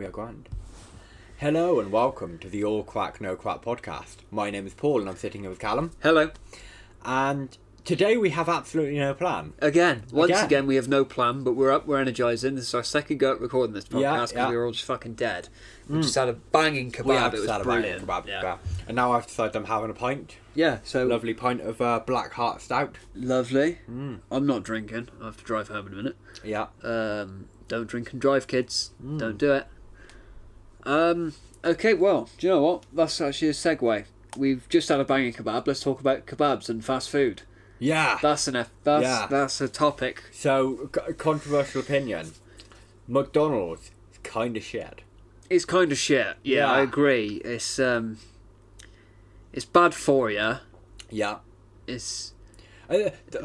We are grand. Hello and welcome to the All Crack No Crack podcast. My name is Paul and I'm sitting here with Callum. Hello. And today we have absolutely no plan. Once again we have no plan, but we're up, we're energising. This is our second go at recording this podcast because we were all just fucking dead. We just had a banging kebab, it was brilliant. Kebab. And now I've decided I'm having a pint. Yeah, so... Lovely pint of Black Heart Stout. Lovely. I'm not drinking, I have to drive home in a minute. Yeah. Don't drink and drive, kids. Don't do it. Okay, well, do you know what? That's actually a segue. We've just had a banging kebab. Let's talk about kebabs and fast food. Yeah. That's a topic. So, controversial opinion. McDonald's is kind of shit. It's kind of shit. Yeah, I agree. It's bad for you. Yeah. It's This is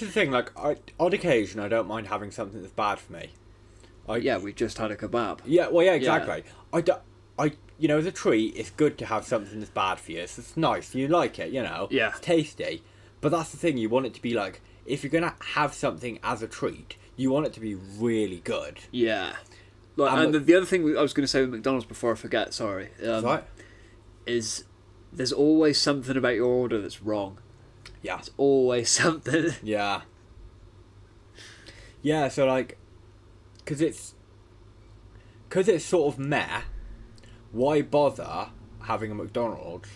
the thing. Like, on occasion, I don't mind having something that's bad for me. We just had a kebab. Yeah, well, yeah, exactly. Yeah. As a treat, it's good to have something that's bad for you. It's nice. You like it, Yeah. It's tasty. But that's the thing. You want it to be like, if you're going to have something as a treat, you want it to be really good. Yeah. And the other thing I was going to say with McDonald's before I forget, sorry. Right. Is there's always something about your order that's wrong. Yeah. It's always something. Yeah. Yeah, so like... Because it's sort of meh, why bother having a McDonald's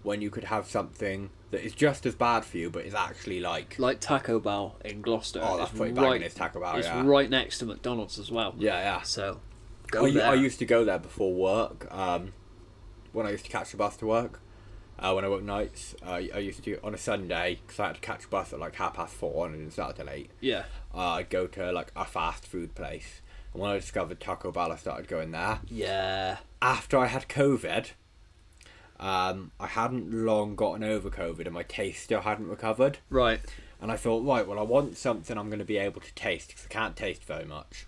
when you could have something that is just as bad for you but is actually like Taco Bell in Gloucester. Oh, that's pretty banging. It's Taco Bell. It's right next to McDonald's as well. Yeah. So go there. I used to go there before work. When I used to catch the bus to work, when I worked nights, I used to do it on a Sunday because I had to catch a bus at like 4:30 and it didn't start till 8. Yeah. I'd go to like a fast food place. And when I discovered Taco Bell, I started going there. Yeah. After I had COVID, I hadn't long gotten over COVID and my taste still hadn't recovered. Right. And I thought, right, well, I want something I'm going to be able to taste because I can't taste very much.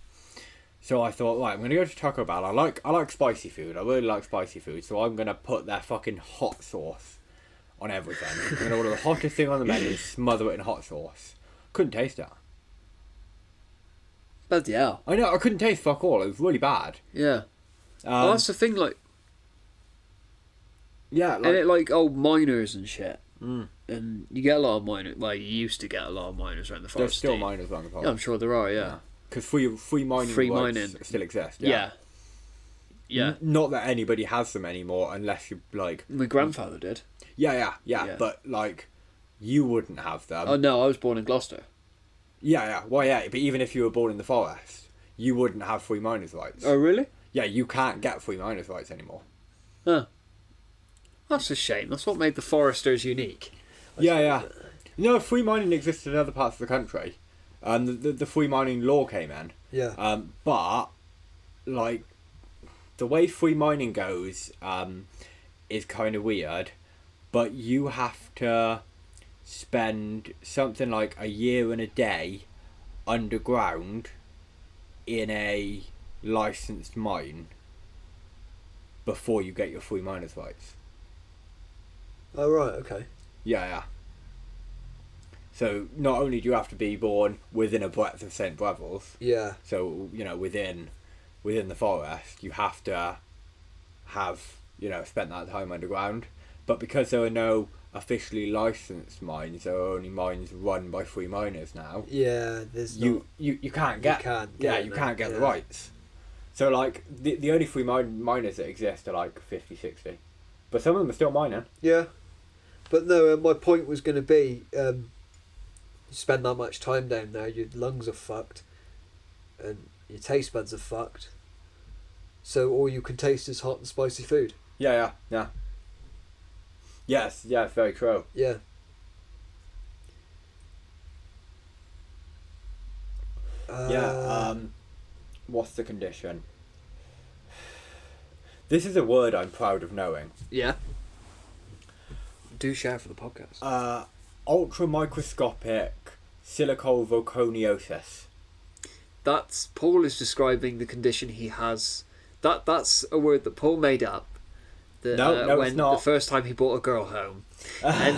So I thought, right, I'm going to go to Taco Bell. I like spicy food. I really like spicy food. So I'm going to put their fucking hot sauce on everything. I'm going to order the hottest thing on the menu and smother it in hot sauce. Couldn't taste it. Bloody hell. I know, I couldn't taste fuck all. It was really bad. Yeah. Well, that's the thing, like... Yeah, like... And miners and shit. And you get a lot of miners... Well, you used to get a lot of miners around the forest. There's still miners around the forest. Yeah, I'm sure there are, yeah. Because free mining still exist. Yeah. Yeah. Not that anybody has them anymore unless you, like... My grandfather did. Yeah. But, like, you wouldn't have them. Oh, no, I was born in Gloucester. Yeah. Well, yeah, but even if you were born in the forest, you wouldn't have free miners' rights. Oh, really? Yeah, you can't get free miners' rights anymore. Huh. That's a shame. That's what made the foresters unique. Yeah. Free mining exists in other parts of the country. The free mining law came in. Yeah. But, like, the way free mining goes is kind of weird, but you have to spend something like a year and a day underground in a licensed mine before you get your free miners' rights. Oh, right, okay. Yeah. So not only do you have to be born within a breadth of St. Breville's, yeah. So, within the forest, you have to have, spent that time underground. But because there are no officially licensed mines, there are only mines run by free miners now. Yeah, there's you can't get the rights. So like the only free miners that exist are like 50, 60. But some of them are still mining. Yeah. But no, my point was going to be, you spend that much time down there, your lungs are fucked, and your taste buds are fucked. So all you can taste is hot and spicy food. Yeah. Yes, very true. Yeah. What's the condition? This is a word I'm proud of knowing. Yeah. Do share for the podcast. Ultramicroscopic silicovolcaniosis. Paul is describing the condition he has. That's a word that Paul made up when it's not. The first time he brought a girl home. And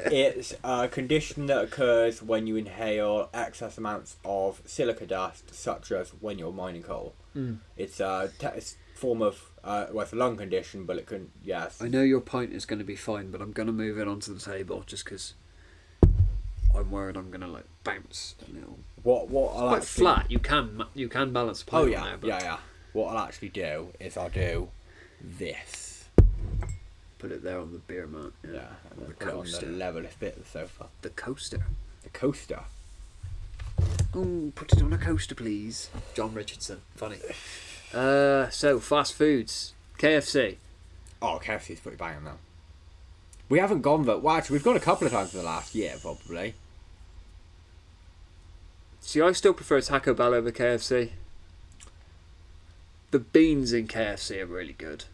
it's a condition that occurs when you inhale excess amounts of silica dust, such as when you're mining coal. It's a form of it's a lung condition, but it can I know your pint is going to be fine, but I'm going to move it onto the table just because I'm worried I'm going to bounce a little. What I'll quite flat. You can balance the pint. Oh yeah, on there, yeah. What I'll actually do is I'll do this. Put it there on the beer mat. Yeah, and then put it on the levelest bit of the sofa. The coaster. The coaster. Oh, put it on a coaster, please. John Richardson. Funny. So, fast foods. KFC. Oh, KFC's pretty banging though. We haven't gone though. Well, actually, we've gone a couple of times in the last year, probably. See, I still prefer Taco Bell over KFC. The beans in KFC are really good.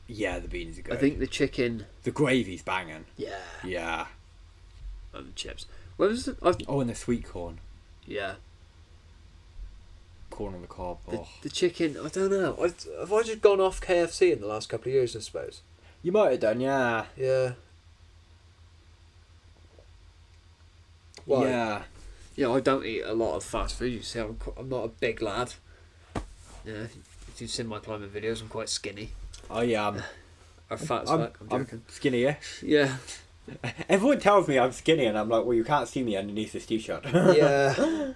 Yeah, the beans are good. I think the chicken... The gravy's banging. Yeah. Yeah. And the chips. What was it? And the sweet corn. Yeah. Corn on the cob. The chicken, I don't know. Have I just gone off KFC in the last couple of years, I suppose? You might have done, yeah. Yeah. Why? Yeah. Yeah, I don't eat a lot of fast food. You see, I'm not a big lad. Yeah, if you've seen my climbing videos, I'm quite skinny. I am. Or fat as fuck. I'm joking. I'm skinny-ish. Yeah. Everyone tells me I'm skinny, and I'm like, well, you can't see me underneath this t-shirt. Yeah.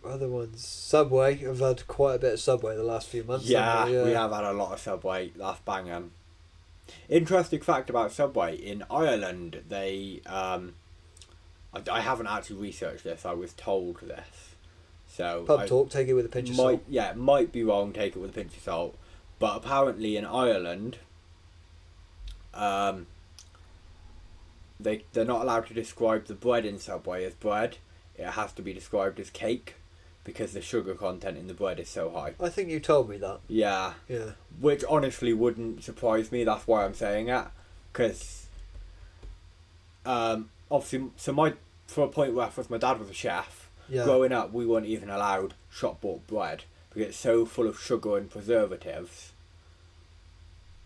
Other ones. Subway. I've had quite a bit of Subway the last few months. Yeah, we have had a lot of Subway. That's banging. Interesting fact about Subway. In Ireland, they... I haven't actually researched this. I was told this. So Pub talk, take it with a pinch of salt. Yeah, might be wrong, take it with a pinch of salt. But apparently in Ireland... they're not allowed to describe the bread in Subway as bread. It has to be described as cake because the sugar content in the bread is so high. I think you told me that. Yeah. Yeah. Which honestly wouldn't surprise me. That's why I'm saying it. Because obviously, for a point where my dad was a chef, growing up we weren't even allowed shop bought bread because it's so full of sugar and preservatives.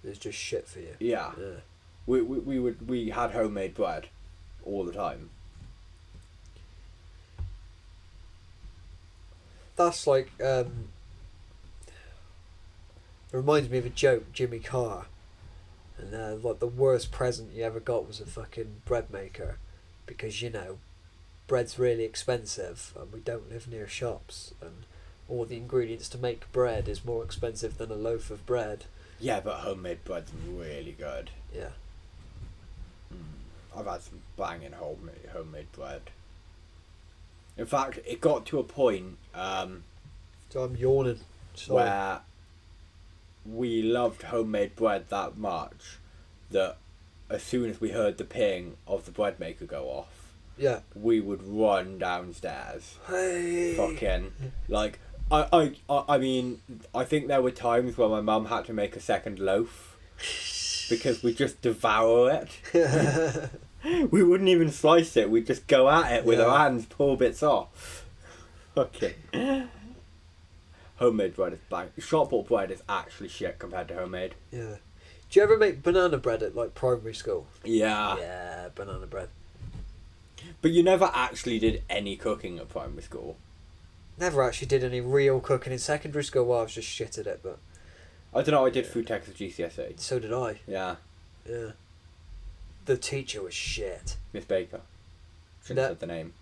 It's just shit for you. Yeah. We had homemade bread all the time. That's like it reminds me of a joke, Jimmy Carr, and like the worst present you ever got was a fucking bread maker, because bread's really expensive and we don't live near shops, and all the ingredients to make bread is more expensive than a loaf of bread. Yeah, but homemade bread's really good. Yeah. I've had some banging homemade bread. In fact, it got to a point So I'm yawning. Sorry. where we loved homemade bread that much that as soon as we heard the ping of the bread maker go off, we would run downstairs. Hey. Fucking like I mean, I think there were times where my mum had to make a second loaf because we just devour it. We wouldn't even slice it. We'd just go at it with our hands, pull bits off. Okay. Homemade bread is bang. Shop bought bread is actually shit compared to homemade. Yeah. Do you ever make banana bread at like primary school? Yeah. Yeah, banana bread. But you never actually did any cooking at primary school. Never actually did any real cooking in secondary school. Well, I was just shit at it, but I don't know. I did food tech as GCSE. so did I. Yeah. Yeah. The teacher was shit. Miss Baker. Shouldn't have said the name.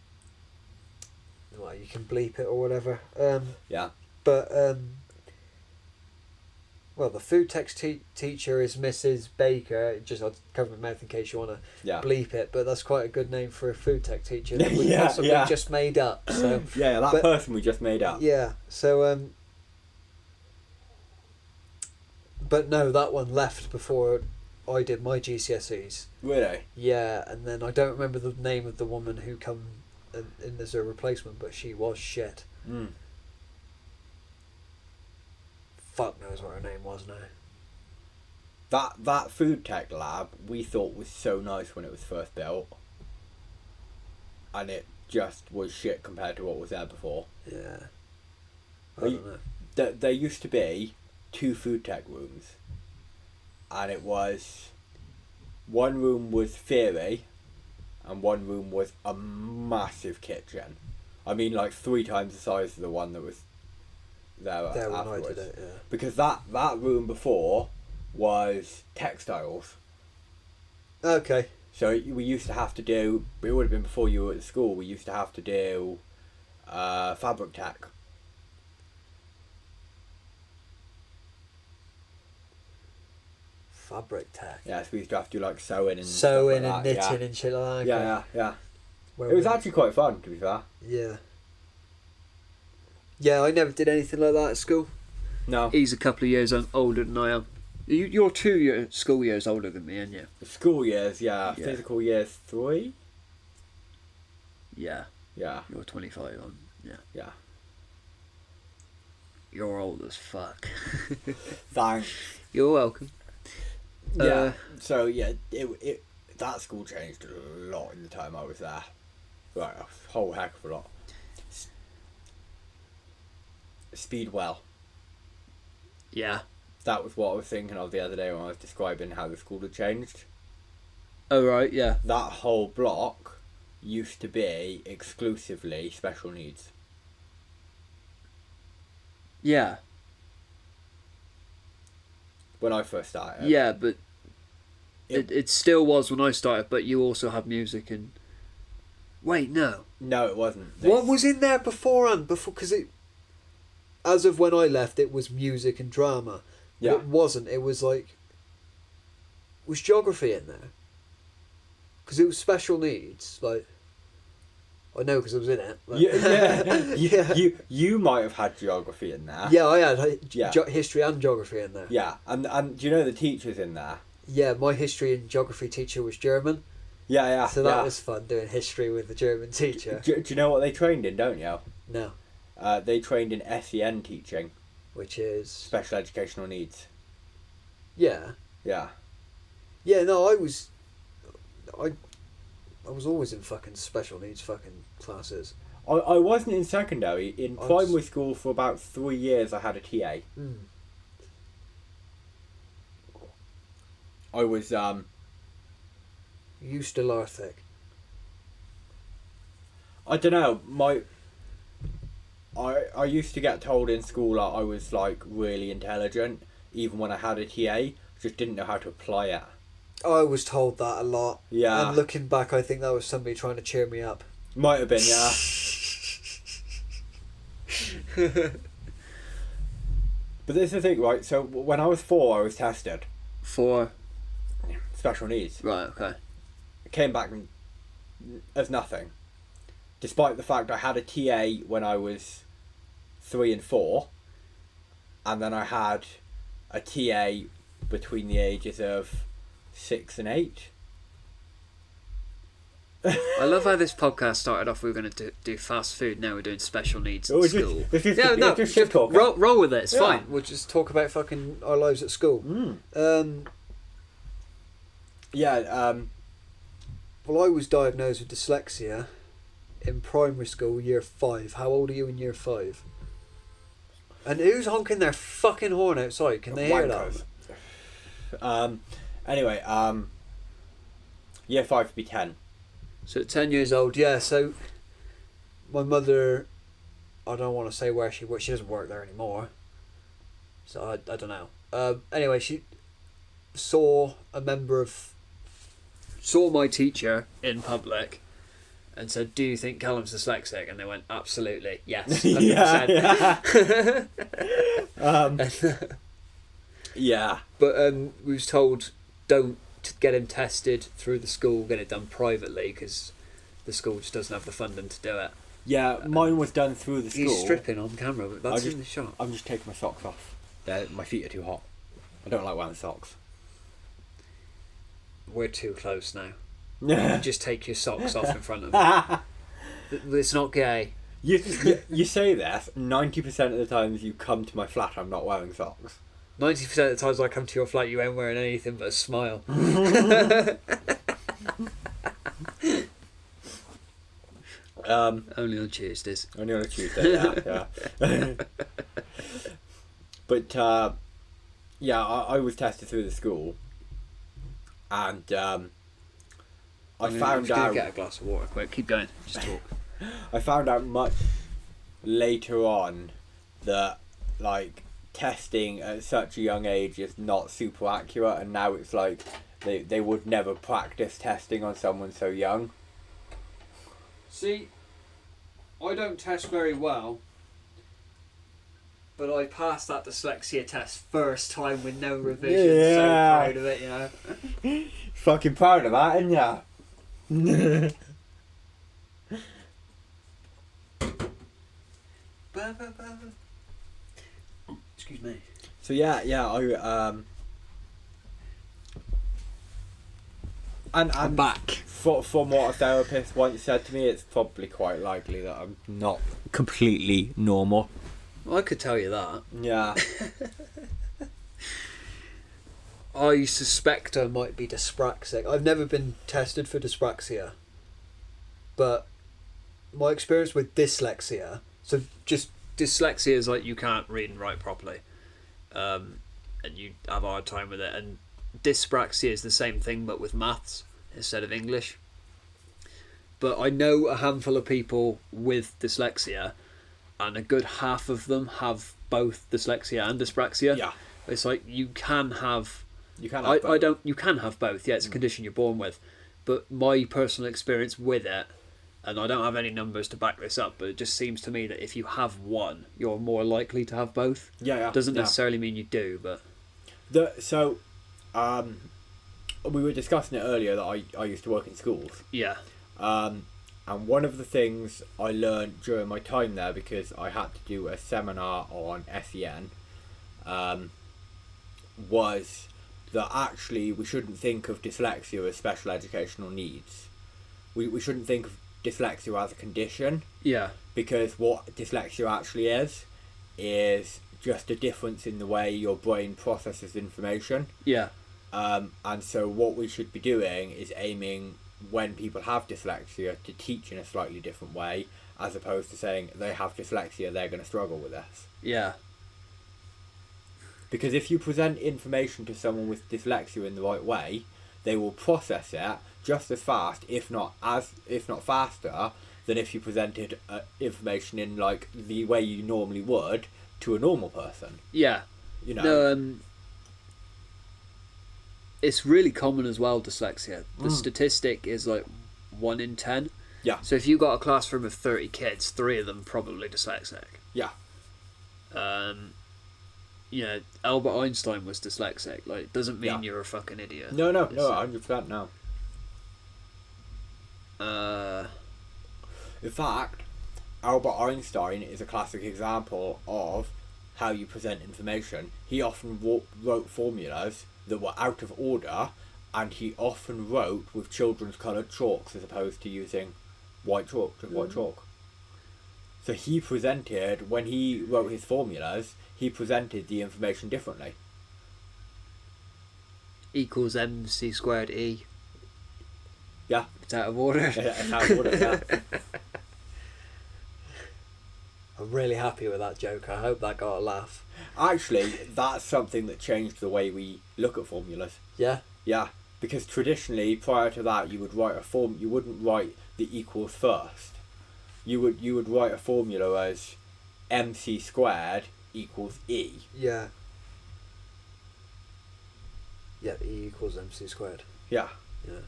Well, you can bleep it or whatever. Yeah. But well, the food tech teacher is Mrs. Baker. Just I'll cover my mouth in case you want to bleep it. But that's quite a good name for a food tech teacher that we possibly just made up. So yeah, that person we just made up. Yeah. So but no, that one left before I did my GCSEs. Really? Yeah, and then I don't remember the name of the woman who come in as a replacement, but she was shit. Fuck knows what her name was now. That food tech lab we thought was so nice when it was first built, and just was shit compared to what was there before. Yeah. I don't know. There used to be 2 food tech rooms, and it was, one room was theory, and one room was a massive kitchen. I mean, like 3 times the size of the one that was there There when afterwards. I did it, yeah. Because that room before was textiles. Okay. So we used to have to do, it would have been before you were at school, we used to have to do fabric tech. Fabric tech. Yeah, so we used to have to do like sewing and Sewing stuff and like that. knitting and shit like that. Yeah. Where It was we- actually quite fun, to be fair. Yeah. Yeah, I never did anything like that at school. No. He's a couple of years older than I am. You're 2 school years older than me, aren't you? School years, yeah. Yeah. Physical years 3? Yeah. Yeah. You're 25. Yeah. Yeah. You're old as fuck. Thanks. You're welcome. Yeah. So yeah, it that school changed a lot in the time I was there. Right, a whole heck of a lot. Speedwell. Yeah. That was what I was thinking of the other day when I was describing how the school had changed. Oh right, yeah. That whole block used to be exclusively special needs. Yeah. When I first started. Yeah, but it still was when I started, but you also had music and... Wait, no. No, it wasn't. What was in there beforehand? Because it, as of when I left, it was music and drama. But Yeah. it wasn't. It was like... Was geography in there? Because it was special needs. Like... I know because I was in it. Like, Yeah. You might have had geography in there. Yeah, I had Yeah. history and geography in there. Yeah, and do you know the teachers in there? Yeah, my history and geography teacher was German. Yeah. So that was fun, doing history with the German teacher. Do you know what they trained in, don't you? No. They trained in SEN teaching, Which is... special educational needs. Yeah. Yeah. Yeah, no, I was always in fucking special needs fucking classes. I wasn't in secondary. In I was- primary school for about 3 years I had a TA. Mm. I was, You still are thick. I don't know, I used to get told in school that I was like really intelligent, even when I had a TA, just didn't know how to apply it. I was told that a lot. Yeah. And looking back, I think that was somebody trying to cheer me up. Might have been, yeah. But this is the thing, right? So when I was 4, I was tested. For... Special needs. Right, okay. It came back as nothing. Despite the fact I had a TA when I was 3 and 4. And then I had a TA between the ages of 6 and 8. I love how this podcast started off, we were going to do fast food, now we're doing special needs It at was school. just shit talk. Roll with it, it's Yeah. fine. We'll just talk about fucking our lives at school. Yeah, Well, I was diagnosed with dyslexia in primary school, year 5. How old are you in year 5? And who's honking their fucking horn outside? Can they hear that? wankers. Anyway, year 5 would be 10. So at 10 years old, yeah, so my mother, I don't want to say where she works, she doesn't work there anymore, so I don't know. Anyway, she saw Saw my teacher in public and said, "Do you think Callum's dyslexic?" And they went, "Absolutely, yes, 100%." Yeah. But We was told, don't get him tested through the school, get it done privately, because the school just doesn't have the funding to do it. Yeah, mine was done through the school. he's stripping on camera, but that's I in the shot. I'm just taking my socks off. My feet are too hot. I don't like wearing socks. We're too close now. you Just take your socks off in front of me. It's not gay. you say this 90% of the times you come to my flat, I'm not wearing socks. 90% of the times I come to your flat, you ain't wearing anything but a smile. Only on Tuesdays. Only on a Tuesday, yeah. But I was tested through the school, and I found out. Get a glass of water, quick. Keep going. Just talk. I found out much later on that like testing at such a young age is not super accurate, and now it's like they would never practice testing on someone so young. See, I don't test very well, but I passed that dyslexia test first time with no revision. Yeah. So proud of it, you know. Fucking proud of that, ain't ya? Excuse me. So I I'm back. From what a therapist once said to me, it's probably quite likely that I'm not completely normal. Well, I could tell you that. Yeah. I suspect I might be dyspraxic. I've never been tested for dyspraxia, but my experience with dyslexia, so just Dyslexia is like you can't read and write properly, and you have a hard time with it. And dyspraxia is the same thing, but with maths instead of English. But I know a handful of people with dyslexia, and a good half of them have both dyslexia and dyspraxia. Yeah. It's like you can have. You can have both. You can have both. Yeah, it's a condition you're born with. But my personal experience with it, and I don't have any numbers to back this up, but it just seems to me that if you have one, you're more likely to have both. Yeah. Doesn't necessarily mean you do, but we were discussing it earlier that I used to work in schools. yeah. And one of the things I learned during my time there, because I had to do a seminar on SEN, was that actually we shouldn't think of dyslexia as special educational needs. We shouldn't think of dyslexia as a condition, Yeah. because what dyslexia actually is just a difference in the way your brain processes information. Yeah. And so what we should be doing is aiming, when people have dyslexia, to teach in a slightly different way, as opposed to saying they have dyslexia, they're going to struggle with this. Yeah. Because if you present information to someone with dyslexia in the right way, they will process it just as fast, if not faster, than if you presented information in like the way you normally would to a normal person. Yeah. You know. It's really common as well, dyslexia. The statistic is like 1 in 10. Yeah. So if you got a classroom of 30 kids, 3 of them probably dyslexic. Yeah. Albert Einstein was dyslexic. Like, it doesn't mean Yeah. you're a fucking idiot. No, 100% no. In fact, Albert Einstein is a classic example of how you present information. He often wrote formulas that were out of order, and he often wrote with children's coloured chalks as opposed to using white chalk. So he presented, when he wrote his formulas, he presented the information differently. Equals MC squared E. Yeah. It's out of order. It's out of order, yeah. I'm really happy with that joke. I hope that got a laugh. Actually, that's something that changed the way we look at formulas. Yeah? Yeah, because traditionally, prior to that, you would write a form. You wouldn't write the equals first. You would write a formula as MC squared equals E. Yeah. Yeah, E equals MC squared. Yeah. Yeah.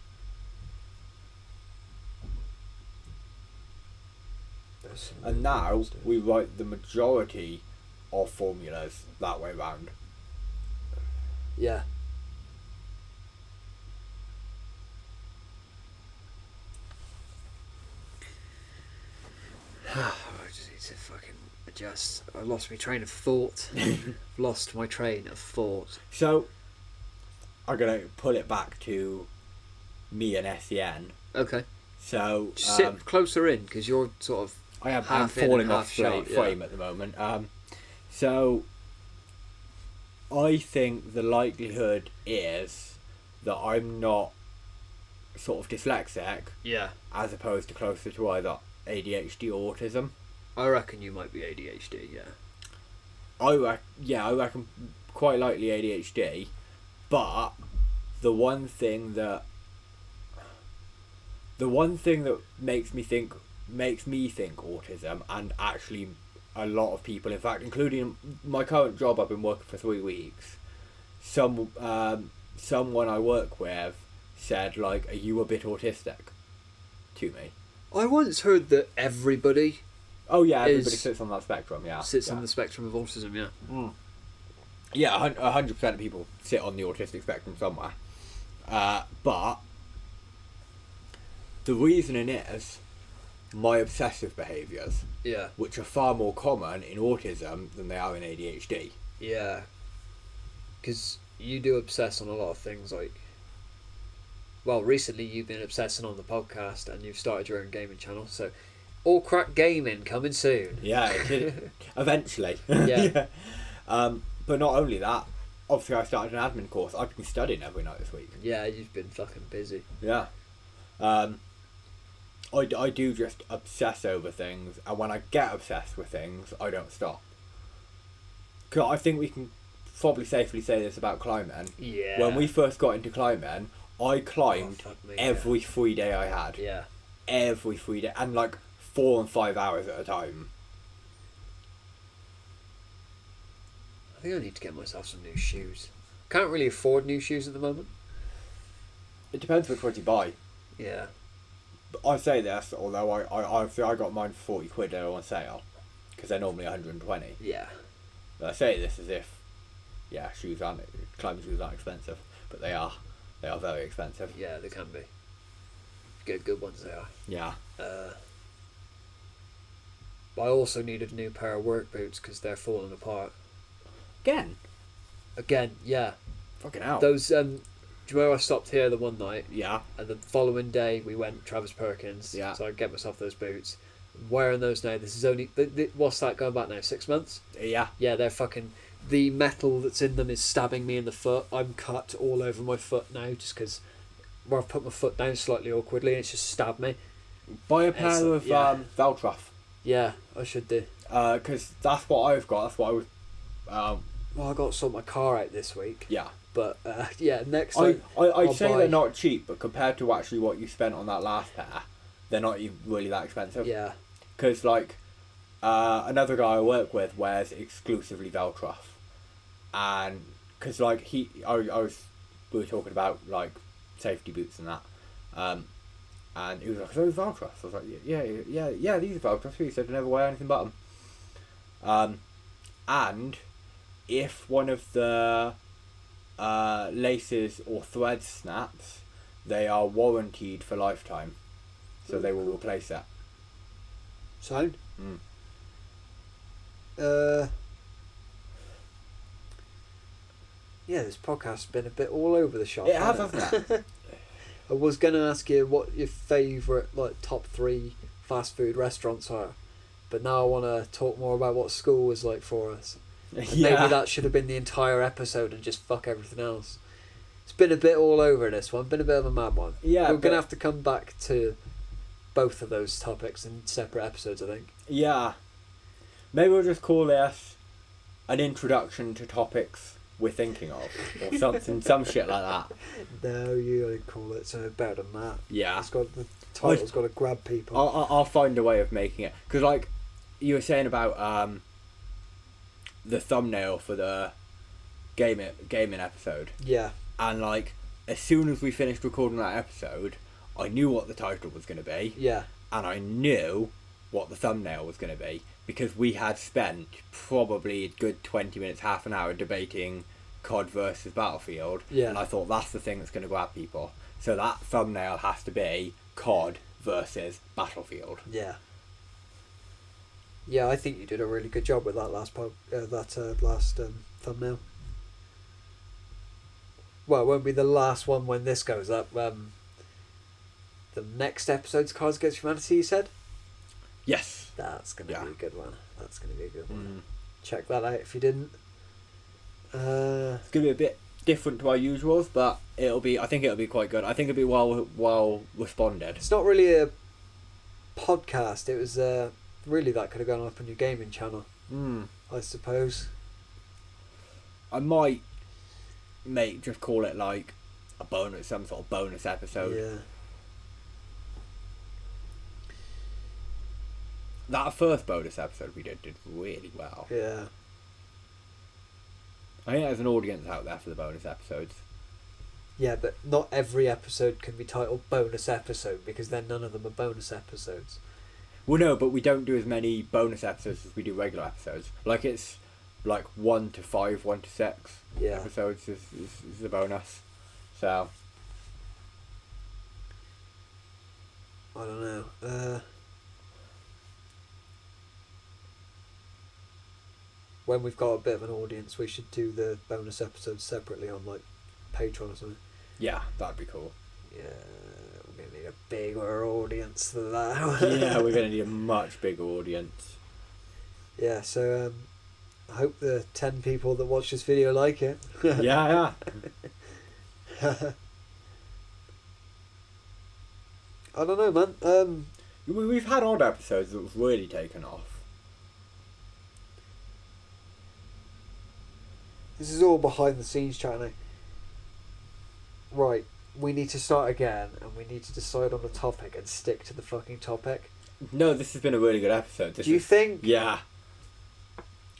And now we write the majority of formulas that way round. Yeah. I just need to fucking adjust. I lost my train of thought. Lost my train of thought. So, I'm going to pull it back to me and SEN. Okay. So, Just sit closer in, because you're sort of I'm half in falling and off half shut, frame at the moment. So, I think the likelihood is that I'm not sort of dyslexic, Yeah. as opposed to closer to either ADHD or autism. I reckon you might be ADHD. Yeah. I reckon quite likely ADHD, but the one thing that makes me think autism, and actually a lot of people, in fact, including my current job, I've been working for 3 weeks. Someone I work with said, like, "Are you a bit autistic?" to me. I once heard that everybody Oh yeah, everybody sits on that spectrum. Yeah, sits on the spectrum of autism. Yeah. Mm. Yeah, 100% of people sit on the autistic spectrum somewhere. But the reasoning is my obsessive behaviours, Yeah. which are far more common in autism than they are in ADHD. Yeah. Because you do obsess on a lot of things, like. Well, recently you've been obsessing on the podcast, and you've started your own gaming channel. So, All Crack Gaming coming soon. Yeah, eventually. Yeah. But not only that, obviously I started an admin course. I've been studying every night this week. Yeah, you've been fucking busy. Yeah. I do just obsess over things, and when I get obsessed with things, I don't stop. 'Cause I think we can probably safely say this about climbing. Yeah. When we first got into climbing, I climbed fuck me, every free day I had. Yeah. Every free day, and like 4 and 5 hours at a time. I think I need to get myself some new shoes. Can't really afford new shoes at the moment. It depends which ones you buy. Yeah. But I say this, although I got mine for 40 quid. They were on sale, because they're normally 120. Yeah. But I say this as if, yeah, climbing shoes aren't expensive, but they are. They are very expensive. Yeah, they can be. Get good ones, they are. Yeah. But I also need a new pair of work boots because they're falling apart. Again, yeah. Fucking hell. Those, do you remember I stopped here the one night? Yeah. And the following day we went Travis Perkins. Yeah. So I get myself those boots. I'm wearing those now. This is only, what's that going back now? 6 months? Yeah. Yeah, they're fucking, the metal that's in them is stabbing me in the foot. I'm cut all over my foot now just because where I've put my foot down slightly awkwardly and it's just stabbed me. Buy a pair of Veltruff. Yeah, I should do. Because that's what I've got. That's what I was. Well, I got to sort my car out this week. Yeah. But yeah, next time I'd say they're not cheap, but compared to actually what you spent on that last pair, they're not even really that expensive. Yeah. Because like another guy I work with wears exclusively Veltruff, and because like we were talking about like safety boots and that, and he was like, "So Veltruff?" I was like, "Yeah, these are Veltruff." He said, "I never wear anything but them." And if one of the laces or threads snaps, they are warranted for lifetime, so they will replace that. Sound? Mm. Yeah, this podcast's been a bit all over the shop. It has, hasn't it? I was going to ask you what your favourite like top 3 fast food restaurants are, but now I want to talk more about what school was like for us. And maybe that should have been the entire episode and just fuck everything else. It's been a bit all over this one, been a bit of a mad one. Yeah, we're going to have to come back to both of those topics in separate episodes, I think. Yeah. Maybe we'll just call this an introduction to topics we're thinking of, or something, some shit like that. No, you gotta call it something better than that. Yeah. It's got the title's got to grab people. I'll find a way of making it, because like you were saying about the thumbnail for the gaming episode. Yeah. And like as soon as we finished recording that episode, I knew what the title was going to be. Yeah. And I knew what the thumbnail was going to be, because we had spent probably a good 20 minutes, half an hour debating COD versus Battlefield. Yeah. And I thought that's the thing that's going to grab people. So that thumbnail has to be COD versus Battlefield. Yeah. Yeah, I think you did a really good job with that last thumbnail. Well, it won't be the last one when this goes up. The next episode's Cards Against Humanity, you said? Yes. That's going to be a good one. That's going to be a good one. Mm. Check that out if you didn't. It's going to be a bit different to our usuals, but I think it'll be quite good. I think it'll be well responded. It's not really a podcast. It was really that could have gone up on your gaming channel, I suppose. I might just call it like a bonus, some sort of bonus episode. Yeah. That first bonus episode we did really well. Yeah. I think there's an audience out there for the bonus episodes. Yeah, but not every episode can be titled bonus episode because then none of them are bonus episodes. Well, no, but we don't do as many bonus episodes as we do regular episodes. Like, it's like 1 to 5, 1 to 6 episodes is the bonus. So, I don't know. When we've got a bit of an audience, we should do the bonus episodes separately on like Patreon or something. yeah, that'd be cool. Yeah, we're gonna need a bigger audience for that. Yeah, we're going to need a much bigger audience. Yeah, so I hope the 10 people that watch this video like it. Yeah. I don't know, man. We've had odd episodes that have really taken off. This is all behind the scenes chat now. Right, we need to start again and we need to decide on a topic and stick to the fucking topic. No, this has been a really good episode. Do you think? Yeah.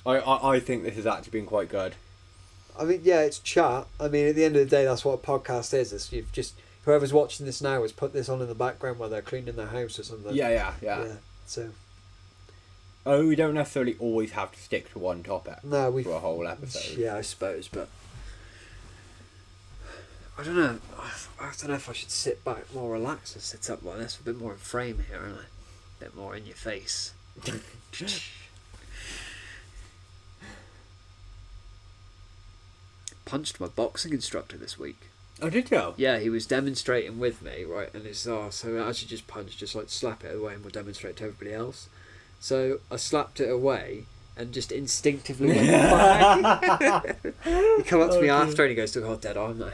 I think this has actually been quite good. I mean, yeah, it's chat. I mean, at the end of the day, that's what a podcast is. It's you've just whoever's watching this now has put this on in the background while they're cleaning their house or something. Yeah. So Oh, we don't necessarily always have to stick to one topic no, for a whole episode. Yeah, I suppose, but I don't know. I don't know if I should sit back more relaxed and sit up like this, a bit more in frame here, and a bit more in your face. Punched my boxing instructor this week. Oh, did you? Yeah, he was demonstrating with me, right, and it's so I should just punch, just like slap it away and we'll demonstrate to everybody else. So I slapped it away and just instinctively went back. He come up to me after and he goes, "Oh, dead arm now."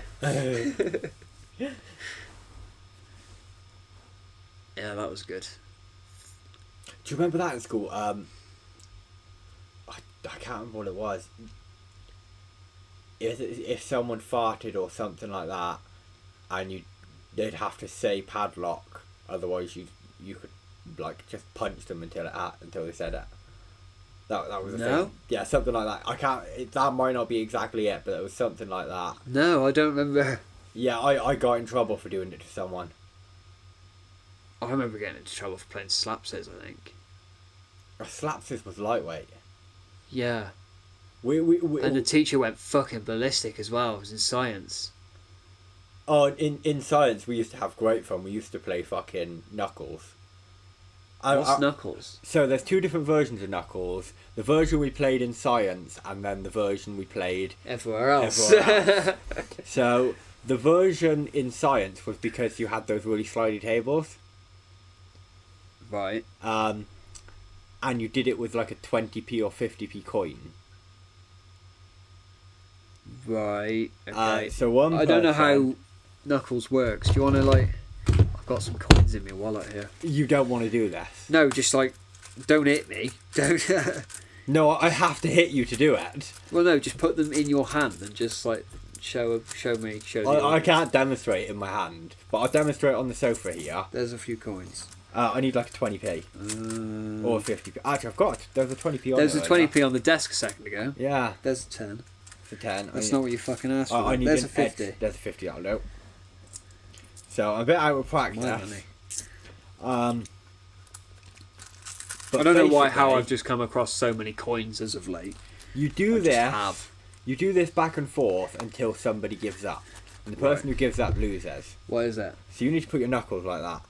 Yeah, that was good. Do you remember that in school? I can't remember what it was. If someone farted or something like that, and they'd have to say padlock, otherwise you could like just punch them until they said it. That was a thing. Yeah, something like that. I can't. That might not be exactly it, but it was something like that. No, I don't remember. Yeah, I got in trouble for doing it to someone. I remember getting into trouble for playing slapsies, I think. Slapsies was lightweight. Yeah. We And the teacher went fucking ballistic as well. It was in science. Oh, in science we used to have great fun. We used to play fucking Knuckles. What's Knuckles? So there's two different versions of Knuckles. The version we played in science and then the version we played everywhere else. So the version in science was because you had those really slidey tables. Right. And you did it with like a 20p or 50p coin. Right. Okay. So one I don't know how Knuckles works. Do you want to like... I've got some coins in my wallet here. You don't want to do this. No, just like... Don't hit me. Don't... No, I have to hit you to do it. Well, no, just put them in your hand and just like show me. I can't demonstrate in my hand, but I'll demonstrate on the sofa here. There's a few coins. I need like a 20p. Or a 50p. Actually, there's a 20p on There's a 20p on the desk a second ago. Yeah. There's a 10. It's a 10. That's not what you fucking asked for. There's a 50. There's a 50, I'll know. So, I'm a bit out of practice. But I don't know how I've just come across so many coins as of late. You do this back and forth until somebody gives up. And the person who gives up loses. What is that? So you need to put your knuckles like that.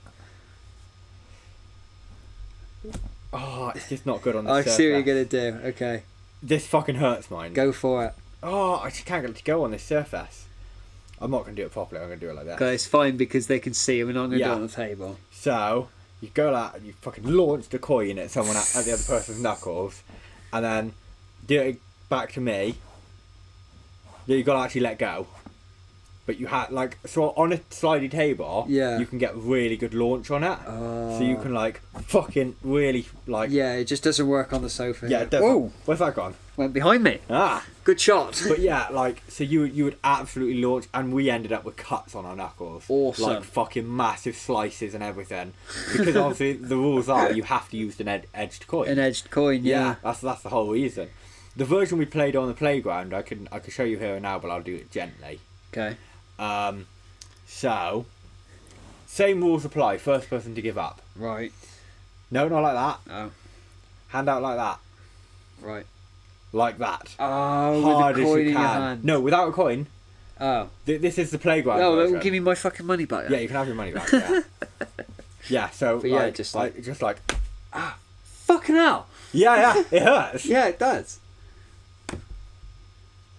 Oh, it's just not good on the surface. I see what you're going to do. Okay. This fucking hurts mine. Go for it. Oh, I just can't get it to go on this surface. I'm not going to do it properly. I'm going to do it like that. Okay, it's fine because they can see. We're not going to do it on the table. So, you go like that, you fucking launch the coin at someone at the other person's knuckles, and then do it back to me. You got to actually let go. but you had like so on a slidey table. Yeah. You can get really good launch on it, so you can like fucking really like. Yeah, it just doesn't work on the sofa. Yeah, it does. Whoa, Where's that gone? went behind me. Ah. Good shot. But yeah, like so you would absolutely launch, and we ended up with cuts on our knuckles. Awesome. Like fucking massive slices and everything, because obviously the rules are you have to use an edged coin. An edged coin, yeah. That's the whole reason. The version we played on the playground, I could show you here and now, but I'll do it gently. Okay. So same rules apply. First person to give up. Right. No, not like that. Oh. Hand out like that. Right. Like that. Oh, Hard with a as coin you in your can. hand. No, without a coin. Oh. This is the playground. No, version. they'll give me my fucking money back. Yeah, you can have your money back. Yeah. Yeah. So But yeah, like, just just like. Fucking hell. Yeah, it hurts. Yeah, it does. I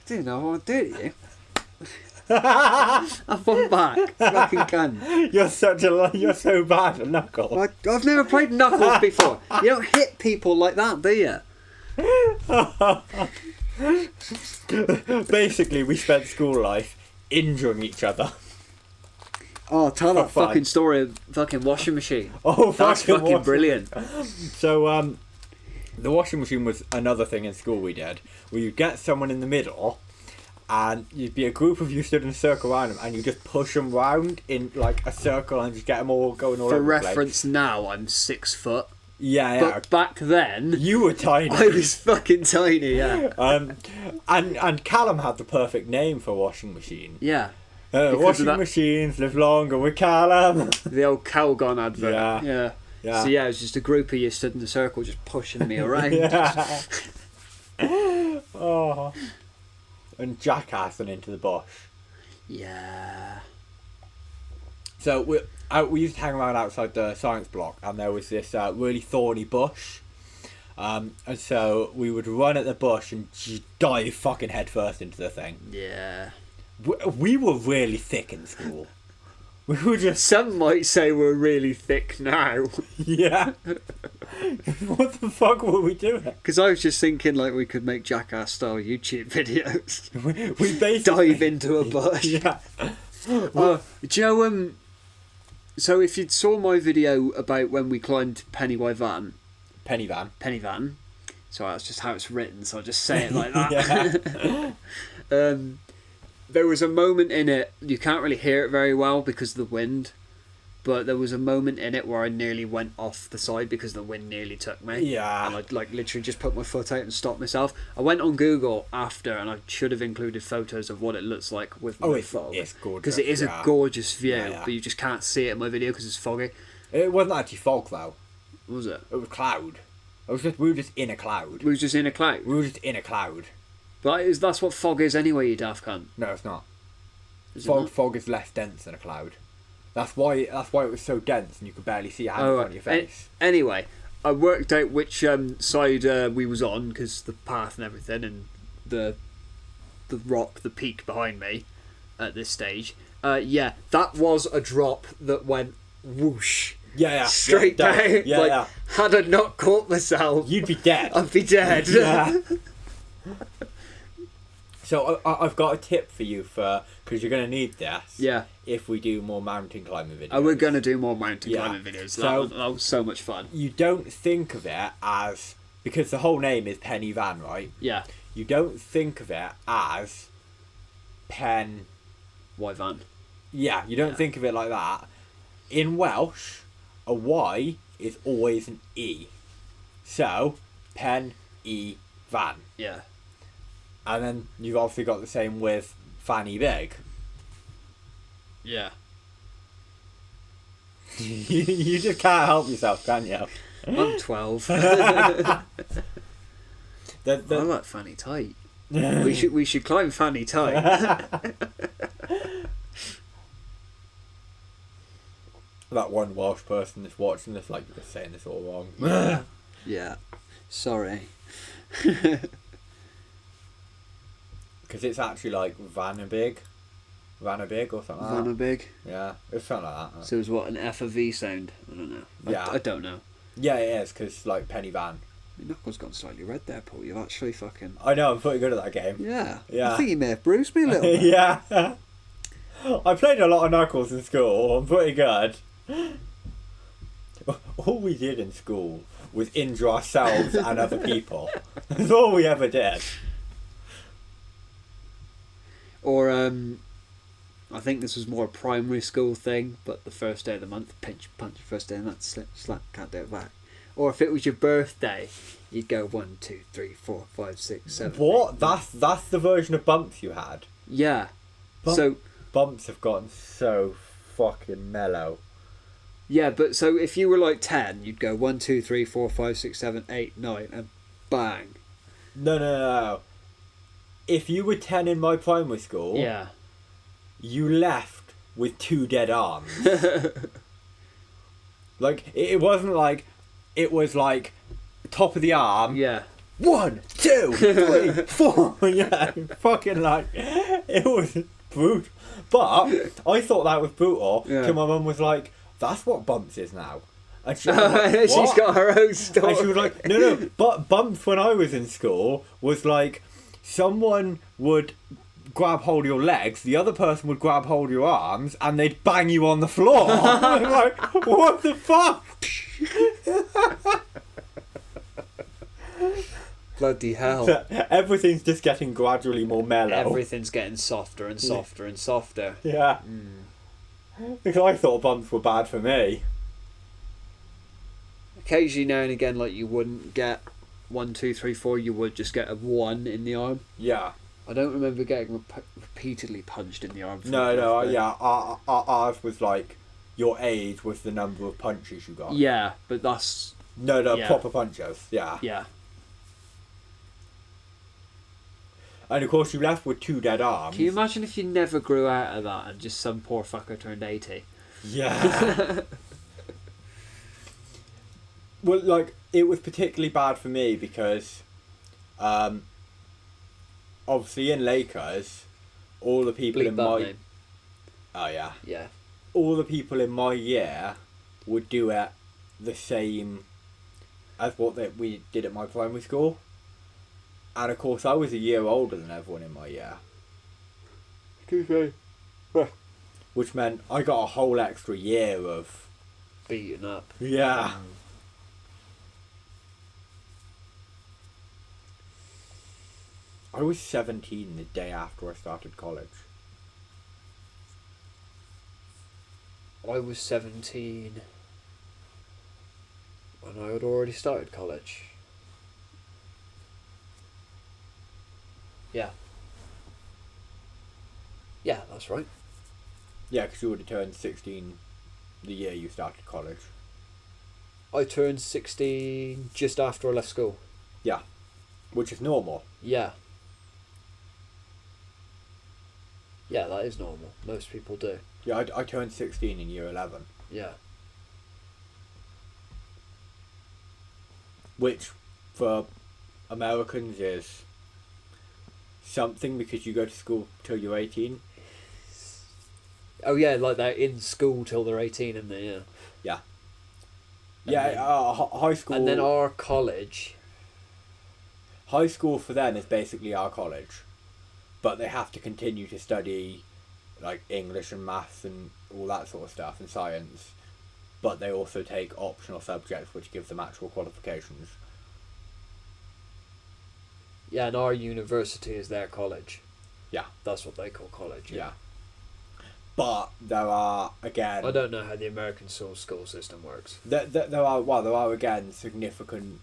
didn't know I want to do it to you. I've one back. Fucking cunt. You're so bad at knuckles. Well, I've never played knuckles before. You don't hit people like that, do you? Basically, we spent school life injuring each other. Oh, tell that fun. fucking story of fucking washing machine. Oh, That's fucking awesome. brilliant. So, the washing machine was another thing in school we did, where you get someone in the middle, and you'd be a group of you stood in a circle around them, and you just push them round in like a circle and just get them all going all For over the place. reference, now I'm 6 foot. Yeah. But back then, You were tiny. I was fucking tiny, yeah. And Callum had the perfect name for washing machine. Yeah. Because of Washing that- machines live longer with Callum. The old Calgon advert. Yeah. Yeah. So yeah, it was just a group of you stood in the circle just pushing me around. Yeah. Oh. And jackassing into the bush. Yeah. So we used to hang around outside the science block, and there was this really thorny bush. And so we would run at the bush and just dive fucking head first into the thing. Yeah. We were really thick in school. We were just... Some might say we're really thick now. Yeah. What the fuck were we doing? Because I was just thinking like we could make jackass style YouTube videos. We basically... Dive into a bush. Yeah. Do you know, so if you saw my video about when we climbed Pennywise Van, Penny van. sorry, that's just how it's written, so I'll just say it like that. Yeah. There was a moment in it, you can't really hear it very well because of the wind, but there was a moment in it where I nearly went off the side because the wind nearly took me. Yeah. And I like literally just put my foot out and stopped myself. I went on Google after, and I should have included photos of what it looks like with my fog. It's gorgeous. Because it is yeah. a gorgeous view, Yeah. but you just can't see it in my video because it's foggy. It wasn't actually fog though. What was it? It was cloud. We were just in a cloud. We were just in a cloud. We were just in a cloud. But that's what fog is anyway, you daft cunt. No, it's not. Is it not? Fog is less dense than a cloud. That's why it was so dense and you could barely see your hand in front of your face. Anyway, I worked out which side we was on because the path and everything, and the rock, the peak behind me at this stage. Yeah, that was a drop that went whoosh. Yeah. Straight down. Yeah, like, yeah. had I not caught myself, You'd be dead. I'd be dead. Yeah. So I've got a tip for you because you're going to need this. Yeah. If we do more mountain climbing videos. Oh, we're going to do more mountain Yeah. climbing videos. So- That was so much fun. You don't think of it as, because the whole name is Penny Van, right? Yeah. You don't think of it as pen. Why van? Yeah, you don't Yeah. think of it like that. In Welsh, a Y is always an E. So, pen, E, van. Yeah. And then you've obviously got the same with Fanny Big. Yeah. You just can't help yourself, can you? I'm 12. I The- like Fanny Tight. We should climb Fanny Tight. that one Welsh person that's watching this, like, you're saying this all wrong. Yeah. Sorry. Because it's actually like Vanabig or something like that. Vanabig. Yeah, it's something like that. So it was what, an F or V sound? I don't know. Yeah. I don't know. Yeah, it is, because, like, Penny Van. My knuckles gone slightly red there, Paul. You've actually fucking... I know, I'm pretty good at that game. Yeah. Yeah. I think you may have bruised me a little bit. Yeah. I played a lot of knuckles in school. I'm pretty good. All we did in school was injure ourselves and other people. That's all we ever did. Or I think this was more a primary school thing, but the first day of the month, pinch, punch, first day of the month, slip, slap, can't do it back. Or if it was your birthday, you'd go 1, 2, 3, 4, 5, 6, 7. What? 8, That's the version of bumps you had? yeah. So bumps have gotten so fucking mellow. Yeah, but so if you were like 10, you'd go 1, 2, 3, 4, 5, 6, 7, 8, 9, and bang. No. If you were 10 in my primary school, Yeah. you left with 2 dead arms. Like, it wasn't like, it was like, top of the arm. Yeah. 1, 2, 3, 4. Yeah, fucking like, it was brutal. But I thought that was brutal. Yeah. Till my mum was like, that's what bumps is now. And she was like, She's "What?" got her own story. And she was like, no, but bumps when I was in school was like, someone would grab hold of your legs, the other person would grab hold of your arms, and they'd bang you on the floor. I'm like, what the fuck? Bloody hell. So everything's just getting gradually more mellow. Everything's getting softer and softer and softer. Yeah. Because I thought bumps were bad for me. Occasionally, now and again, like you wouldn't get 1, 2, 3, 4. You would just get a 1 in the arm. Yeah. I don't remember getting repeatedly punched in the arm. No, yeah. Ours was like, your age was the number of punches you got. Yeah, but that's... No, yeah. proper punches. Yeah. Yeah. And of course, you left with 2 dead arms. Can you imagine if you never grew out of that and just some poor fucker turned 80? Yeah. Well, like, it was particularly bad for me because, obviously in Lakers, all the people Bleep in that my... name. Oh, yeah. Yeah. All the people in my year would do it the same as what we did at my primary school. And of course, I was a year older than everyone in my year. Excuse me. Which meant I got a whole extra year of... Beaten up. Yeah. I was 17 the day after I started college. I was 17 when I had already started college. Yeah. Yeah, that's right. Yeah, because you would have turned 16 the year you started college. I turned 16 just after I left school. Yeah. Which is normal. Yeah. Yeah, that is normal. Most people do. Yeah, I turned 16 in year 11. Yeah. Which, for Americans, is something because you go to school till you're 18. Oh yeah, like they're in school till they're 18 and they, yeah. Yeah. And Yeah, then- high school... And then our college... High school for them is basically our college. But they have to continue to study like English and maths and all that sort of stuff and science. But they also take optional subjects which give them actual qualifications. Yeah, and our university is their college. Yeah. That's what they call college. Yeah. But there are, again... I don't know how the American school system works. There are again significant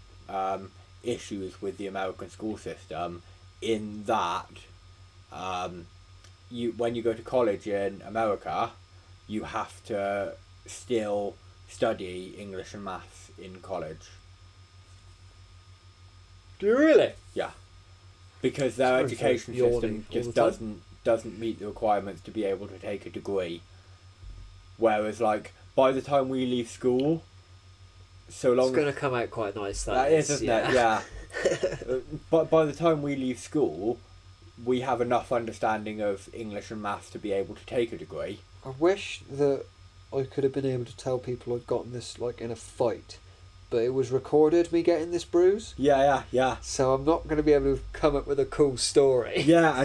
issues with the American school system in that when you go to college in America, you have to still study English and maths in college. Do you really? Yeah. Because their Sorry education for yawning system all just the time. doesn't meet the requirements to be able to take a degree. Whereas, like, by the time we leave school, so long It's going to come out quite nice. that is, isn't it? Yeah. But by the time we leave school, we have enough understanding of English and maths to be able to take a degree. I wish that I could have been able to tell people I'd gotten this like in a fight but it was recorded, me getting this bruise. Yeah. So I'm not going to be able to come up with a cool story. Yeah,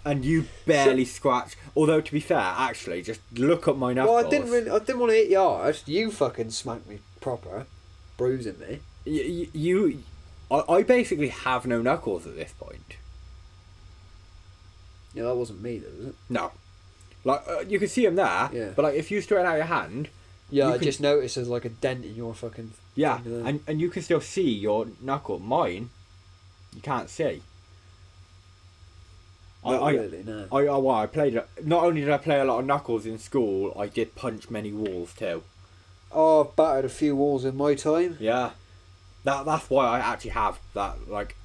and you barely scratch. Although to be fair, actually, just look at my knuckles. Well, I didn't want to hit you hard. You fucking smacked me proper, bruising me. I basically have no knuckles at this point. Yeah, that wasn't me though, was it? No, like you can see them there. Yeah. But like if you straighten out your hand. Yeah, just noticed there's like a dent in your fucking. Yeah, thing and you can still see your knuckle. Mine, you can't see. Really, no. I played. Not only did I play a lot of knuckles in school, I did punch many walls too. Oh, I've battered a few walls in my time. Yeah, that's why I actually have that. Like,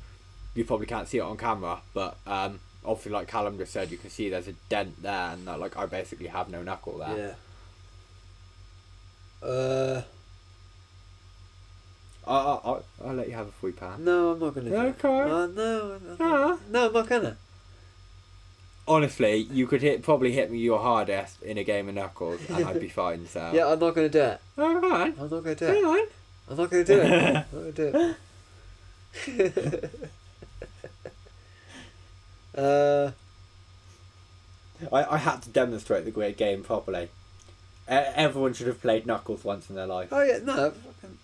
you probably can't see it on camera, but obviously, like Callum just said, you can see there's a dent there, and that, like I basically have no knuckle there. Yeah. I'll let you have a free pan. No, I'm not gonna. Okay. No, Ah. no, I'm not gonna. Honestly, you could probably hit me your hardest in a game of knuckles, and I'd be fine. So Yeah, I'm not gonna do it. alright. I'm not gonna do it. Alright. I'm not gonna do it. I'm not gonna do it. I had to demonstrate the great game properly. Everyone should have played Knuckles once in their life. Oh yeah, no. Fucking.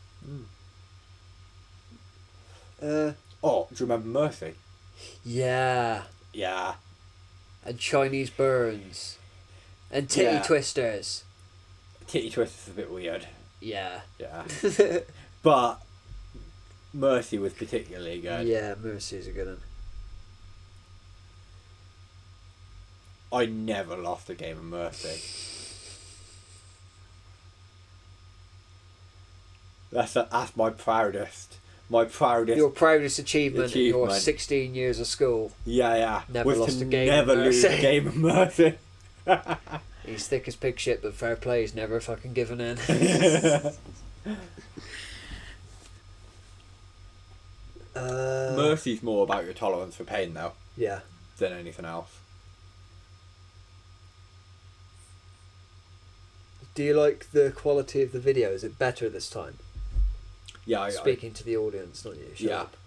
Oh, do you remember Mercy? Yeah. Yeah. And Chinese burns. And titty Yeah. twisters. Titty Twist is a bit weird. Yeah. Yeah. But Mercy was particularly good. Yeah, Mercy's a good one. I never lost a game of Mercy. That's my proudest. My proudest. Your proudest achievement in your Achievement. 16 years of school. Yeah. Never was lost to a game Never of lose Mercy. a game of Mercy. He's thick as pig shit, but fair play, he's never fucking given in. Mercy's more about your tolerance for pain, though, Yeah. than anything else. Do you like the quality of the video? Is it better this time? Yeah, Speaking to the audience, not you. Shut Yeah. up.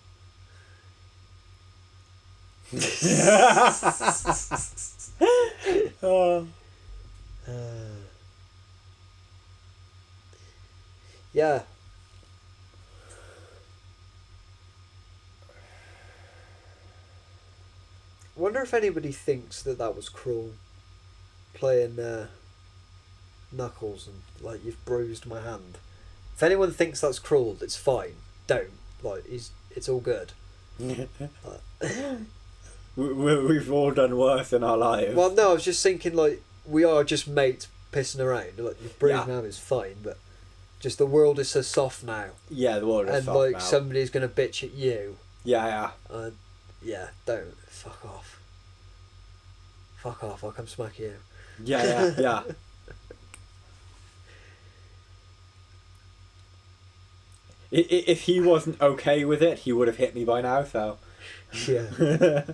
Oh. Yeah. Wonder if anybody thinks that was cruel, playing Knuckles and like you've bruised my hand. If anyone thinks that's cruel, it's fine. Don't like it's all good. We've all done worse in our lives. Well, no, I was just thinking like we are just mates pissing around. Like you've bruised Yeah. my hand is fine, but just the world is so soft now, Yeah, the world is and soft like now. somebody's gonna bitch at you. Yeah. Yeah, don't fuck off. Fuck off! I'll come smack you. Yeah. If he wasn't okay with it, he would have hit me by now, so. Yeah.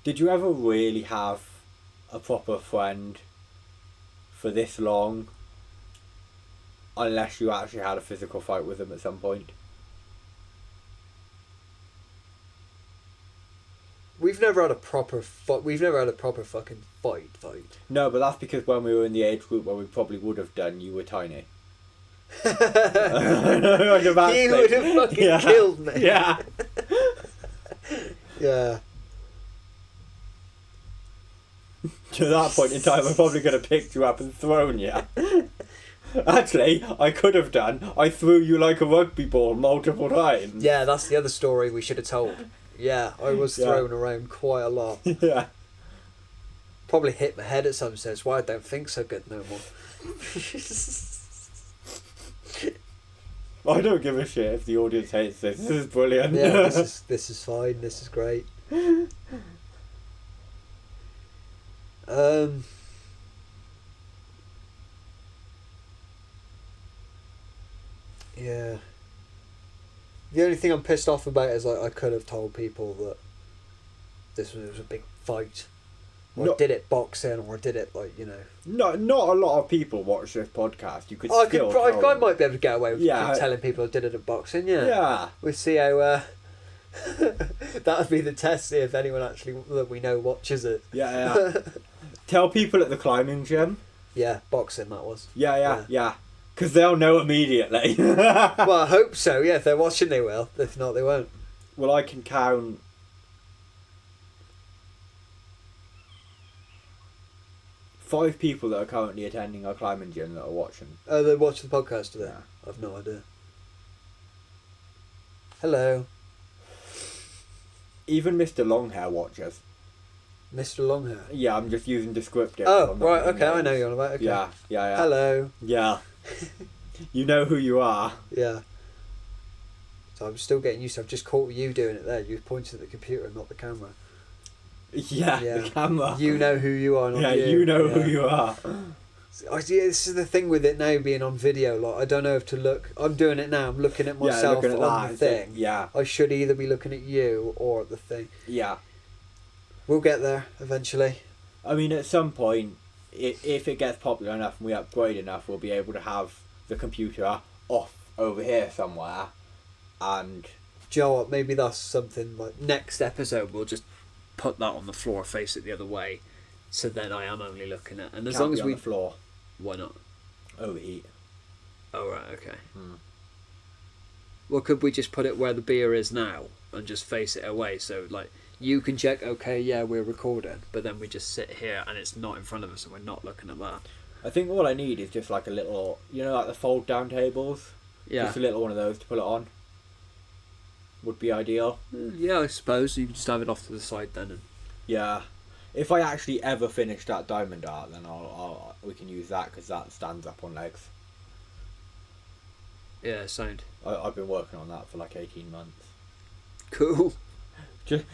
Did you ever really have a proper friend for this long? Unless you actually had a physical fight with them at some point. We've never had a proper fucking fight. No, but that's because when we were in the age group where we probably would have done, you were tiny. He would have fucking killed me. Yeah. Yeah. To that point in time, I'm probably going to pick you up and thrown you. Actually, I could have done. I threw you like a rugby ball multiple times. Yeah, that's the other story we should have told. Yeah, I was Yeah. thrown around quite a lot. Yeah. Probably hit my head at some stage. Why I don't think so good no more. I don't give a shit if the audience hates this. This is brilliant. Yeah, this is fine. This is great. Yeah. The only thing I'm pissed off about is I could have told people that this was a big fight. or Not- did it boxing, or did it not a lot of people watch this podcast. You could I still. I might be able to get away with Yeah. telling people I did it at boxing. Yeah. Yeah. We'll see how. That would be the test. See if anyone actually that we know watches it. Yeah. Tell people at the climbing gym. Yeah, boxing that was. Yeah. Because they'll know immediately. Well, I hope so. Yeah, if they're watching, they will. If not, they won't. Well, I can count 5 people that are currently attending our climbing gym that are watching. Oh, they watch the podcast today. Yeah. I've no idea. Hello, Even Mr. Longhair watches. Mr. Longhair. Yeah, I'm just using descriptive. Oh, I'm not right. using Okay, I names. know you're on about. Okay. Yeah. Hello. Yeah. You know who you are. Yeah. So I'm still getting used to. I've just caught you doing it there. You pointed at the computer, not the camera. Yeah, the camera. You know who you are. Not Yeah, you. you know who you are. This is the thing with it now being on video. Like, I don't know if to look. I'm doing it now. I'm looking at myself looking at on that the thing. Yeah. I should either be looking at you or at the thing. Yeah. We'll get there eventually. I mean, at some point, if it gets popular enough and we upgrade enough, we'll be able to have the computer off over here somewhere. And Do you know what? Maybe that's something like Next episode, we'll just put that on the floor, face it the other way, so then I am only looking at. And as can't long be as on we, the floor, why not? overheat. Oh right, okay. Hmm. Well, could we just put it where the beer is now and just face it away? So like you can check, okay, yeah, we're recording, but then we just sit here and it's not in front of us and we're not looking at that. I think all I need is just like a little, like the fold down tables. Yeah. Just a little one of those to put it on. Would be ideal. Yeah, I suppose you can just have it off to the side then. And Yeah. If I actually ever finish that diamond art, then we can use that because that stands up on legs. yeah, sound I've been working on that for like 18 months. cool. Just,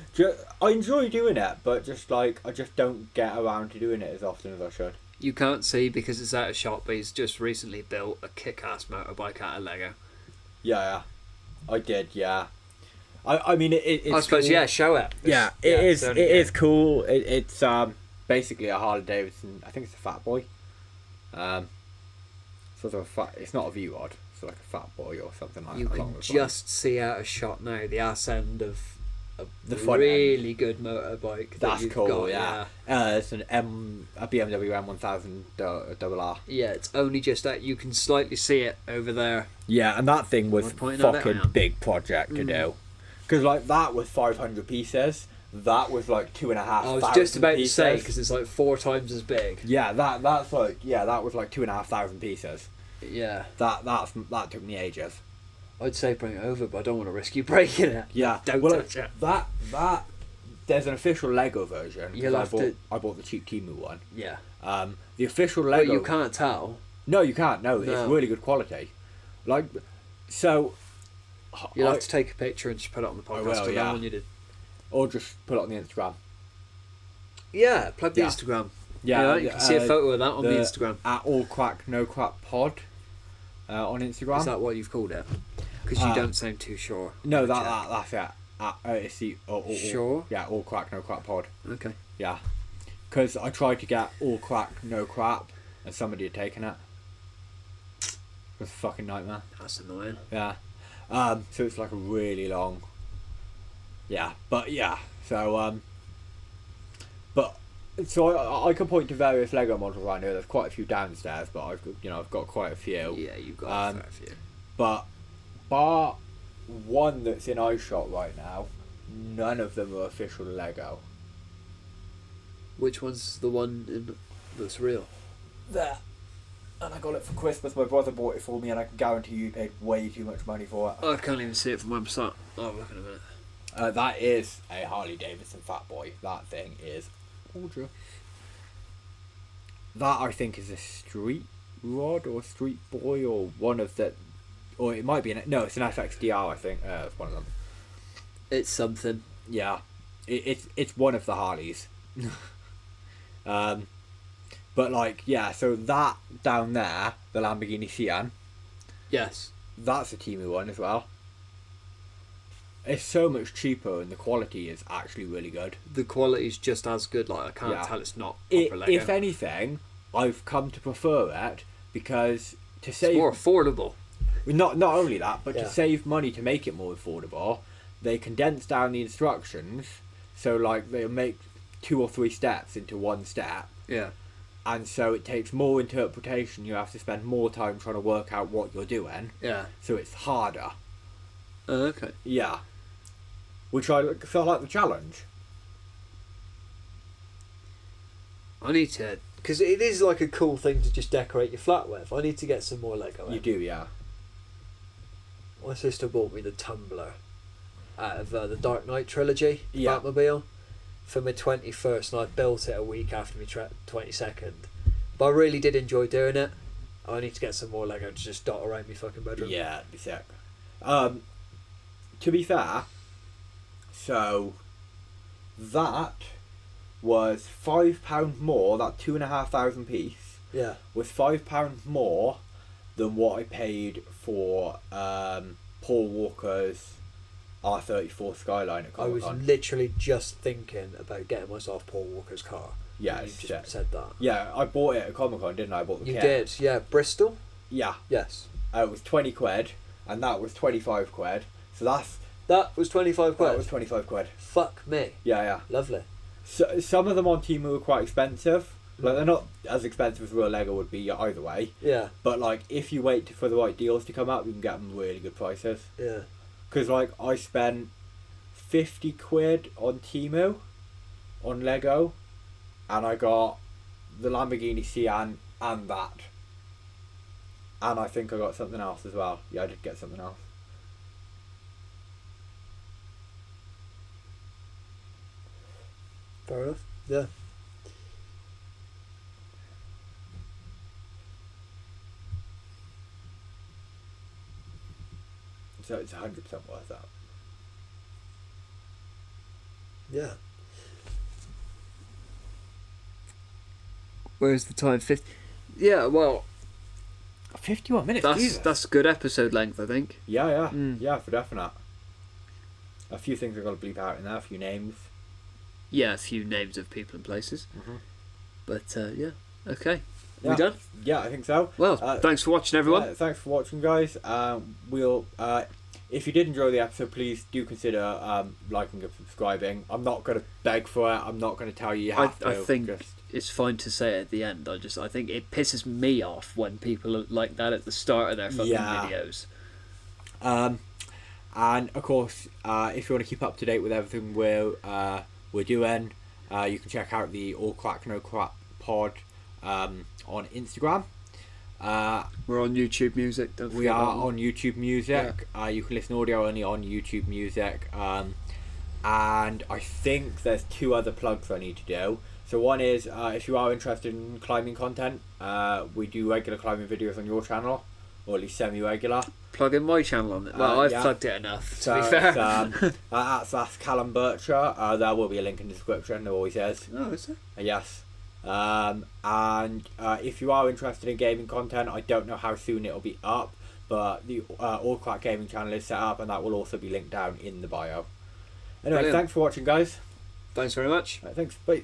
I enjoy doing it, but just like I just don't get around to doing it as often as I should. You can't see because it's out of shot, but he's just recently built a kick-ass motorbike out of Lego. Yeah. I did, yeah. I mean, it's I suppose, cool. yeah, show it. Yeah, it is cool. It's basically a Harley Davidson. I think it's a Fat Boy. Sort of a fat. It's not a V-Rod. It's like a Fat Boy or something like that. You can along those just see out of shot now the ass end of The a front really good motorbike. that That's you've cool. got, Yeah. It's a BMW M1000 RR. Yeah, it's only just that you can slightly see it over there. Yeah, and that thing was Am I pointing at it? I fucking am. big project to do. Because like that was 500 pieces. That was like 2,500. I was just about pieces. to say because it's like 4 times as big. Yeah, that was like 2,500 pieces. Yeah, That took me ages. I'd say bring it over, but I don't want to risk you breaking it. Yeah, Don't well, touch it. That there's an official Lego version. 'Cause You'll have to- I bought the cheap Timu one. Yeah, The official but Lego. you can't tell. No, you can't. No, No. it's really good quality. Like, so. You'll I- have to take a picture and just put it on the podcast. will, I don't yeah. want you to. or just put it on the Instagram. Yeah, plug the Yeah. Instagram. Yeah, you can see a photo of that on the Instagram. At All Crack No Crap Pod on Instagram. Is that what you've called it? Because you Uh, don't sound too sure. No, Check. that's it. It's the Sure? Yeah, All Crack No Crap Pod. Okay. Yeah, because I tried to get All Crack No Crap, and somebody had taken it. It was a fucking nightmare. That's annoying. Yeah. So it's like a really long. Yeah, but yeah. So I can point to various Lego models around here. There's quite a few downstairs, but I've got quite a few. Yeah, you've got a fair few. But bar one that's in iShot right now, none of them are official Lego. Which one's the one that's real? There. And I got it for Christmas. My brother bought it for me, and I can guarantee you paid way too much money for it. I can't even see it from where I'm sat. Oh, look in a minute. That is a Harley Davidson Fat Boy. That thing is gorgeous. That I think is a Street Rod or Street Boy or one of the, or it might be it's an FXDR. I think it's one of them. It's something. Yeah, it's one of the Harleys. But like so that down there, the Lamborghini Sian, Yes. that's a Timu one as well. it's so much cheaper and the quality is actually really good. The quality's just as good. Like I can't Yeah. tell it's not proper Lego. If anything, I've come to prefer it because to It's save more affordable. not only that, but Yeah. to save money to make it more affordable, they condense down the instructions. So like they'll make 2 or 3 steps into one step. Yeah. And so it takes more interpretation. You have to spend more time trying to work out what you're doing. Yeah. So it's harder. Okay. Yeah. Which I like the challenge. I need to. Because it is like a cool thing to just decorate your flat with. I need to get some more Lego. You do, yeah. My sister bought me the tumbler out of the Dark Knight trilogy, Yeah. Batmobile, for my 21st, and I built it a week after my 22nd. But I really did enjoy doing it. I need to get some more Lego to just dot around my fucking bedroom. Yeah, it'd be sick. To be fair, so that was £5 more. That 2,500 piece Yeah. was £5 more than what I paid for Paul Walker's R34 Skyline at I was Comic-Con. literally just thinking about getting myself Paul Walker's car. Yeah, You it's just sick. said that. Yeah, I bought it at Comic-Con, didn't I? I bought the You kit. did, yeah. Bristol? Yeah, Yes. it was 20 quid, and that was 25 quid. So That was 25 quid. that was 25 quid. Fuck me. Yeah, yeah. Lovely. So, some of them on Temu were quite expensive. Like they're not as expensive as real Lego would be either way. Yeah, But like if you wait for the right deals to come up, you can get them really good prices. yeah. Because like I spent 50 quid on Temu, on Lego, and I got the Lamborghini Sian and that. And I think I got something else as well. Yeah, I did get something else. Fair enough. Yeah. So it's 100% worth that. Yeah. Where's the time? 50. Yeah. Well, 51 minutes. that's Jesus. good episode length, I think. Yeah, yeah, Mm. yeah, for definite. A few things I've got to bleep out in there. A few names. Yeah, a few names of people and places. Mhm. But yeah. Okay. Yeah. We done? Yeah, I think so. Well, Uh, thanks for watching, everyone. Thanks for watching, guys. We'll if you did enjoy the episode, please do consider liking and subscribing. I'm not going to beg for it. I'm not going to tell you how to. I think just... it's fine to say it at the end. I think it pisses me off when people are like that at the start of their fucking Yeah. videos. And of course, if you want to keep up to date with everything we're doing, you can check out the All Crack No Crap pod on Instagram. We're on YouTube Music. Don't We forget are that one. on YouTube Music. You can listen audio only on YouTube Music. And I think there's 2 other plugs I need to do. So one is if you are interested in climbing content, we do regular climbing videos on your channel, or at least semi-regular. Plug in my channel on it. Well, I've yeah. plugged it enough, to So be fair. that's Callum Bircher. There will be a link in the description. There always is. Oh, is it? Yes. And if you are interested in gaming content, I don't know how soon it'll be up, but the All Crack Gaming channel is set up, and that will also be linked down in the bio. Anyway, Brilliant. thanks for watching, guys. Thanks very much. Thanks. Bye.